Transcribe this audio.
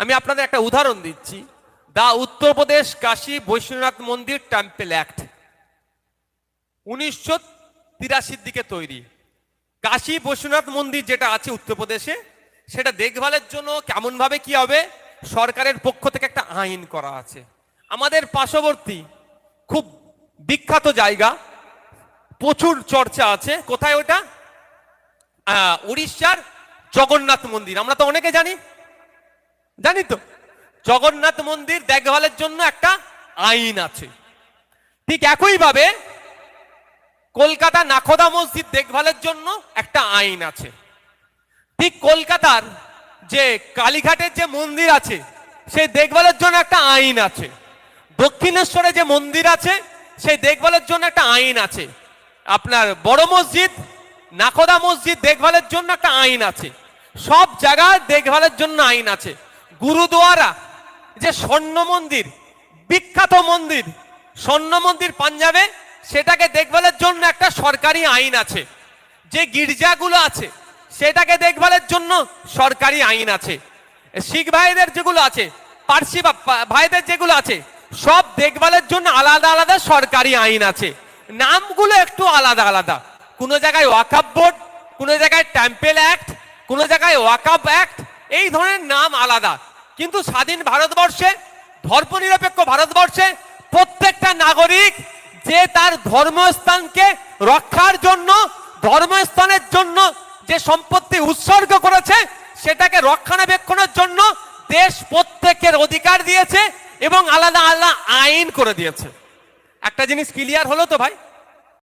আমি আপনাদের একটা উদাহরণ দিচ্ছি। দা উত্তরপ্রদেশ কাশী বৈশ্বনাথ মন্দির টেম্পল অ্যাক্ট 1983 দিকে তৈরি। কাশী বৈশ্বনাথ মন্দির যেটা আছে উত্তরপ্রদেশে, সেটা দেখভালের জন্য কেমন ভাবে কি হবে সরকারের পক্ষ থেকে একটা আইন করা আছে। আমাদের পার্শ্ববর্তী খুব বিখ্যাত জায়গা, প্রচুর চর্চা আছে, কোথায় ওটা? উড়িষ্যার জগন্নাথ মন্দির। আমরা তো অনেকে জানি তো, জগন্নাথ মন্দির দেখভালের জন্য একটা আইন আছে। ঠিক একইভাবে কলকাতা নাখোদা মসজিদ দেখভালের জন্য একটা আইন আছে। ঠিক কলকাতার যে কালীঘাটের যে মন্দির আছে সেই দেখভালের জন্য একটা আইন আছে। দক্ষিণেশ্বরে যে মন্দির আছে সেই দেখভালের জন্য একটা আইন আছে। আপনার বড় মসজিদ, নাখোদা মসজিদ দেখভালের জন্য একটা আইন আছে। সব জায়গায় দেখভালের জন্য আইন আছে। গুরুদুয়ারা যে স্বর্ণ মন্দির, বিখ্যাত মন্দির, স্বর্ণ মন্দির পাঞ্জাবে, সেটাকে দেখভালের জন্য একটা সরকারি আইন আছে। যে গির্জাগুলো আছে সেটাকে দেখভালের জন্য সরকারি আইন আছে। শিখ ভাইদের যেগুলো আছে, পার্সি ভাইদের যেগুলো আছে, সব দেখভালের জন্য আলাদা আলাদা সরকারি আইন আছে। নামগুলো একটু আলাদা আলাদা, কোন জায়গায় ওয়াকফ বোর্ড, কোন জায়গায় টেম্পল অ্যাক্ট, কোন জায়গায় ওয়াকফ অ্যাক্ট, এই ধরনের নাম আলাদা। কিন্তু স্বাধীন ভারতবর্ষে, ধর্মনিরপেক্ষ ভারতবর্ষে প্রত্যেকটা নাগরিক যে তার ধর্মস্থানকে রক্ষার জন্য, ধর্মস্থানের জন্য যে সম্পত্তি উৎসর্গ করেছে সেটাকে রক্ষণাবেক্ষণের জন্য দেশ প্রত্যেকের অধিকার দিয়েছে এবং আলাদা আলাদা আইন করে দিয়েছে। একটা জিনিস ক্লিয়ার হলো তো ভাই?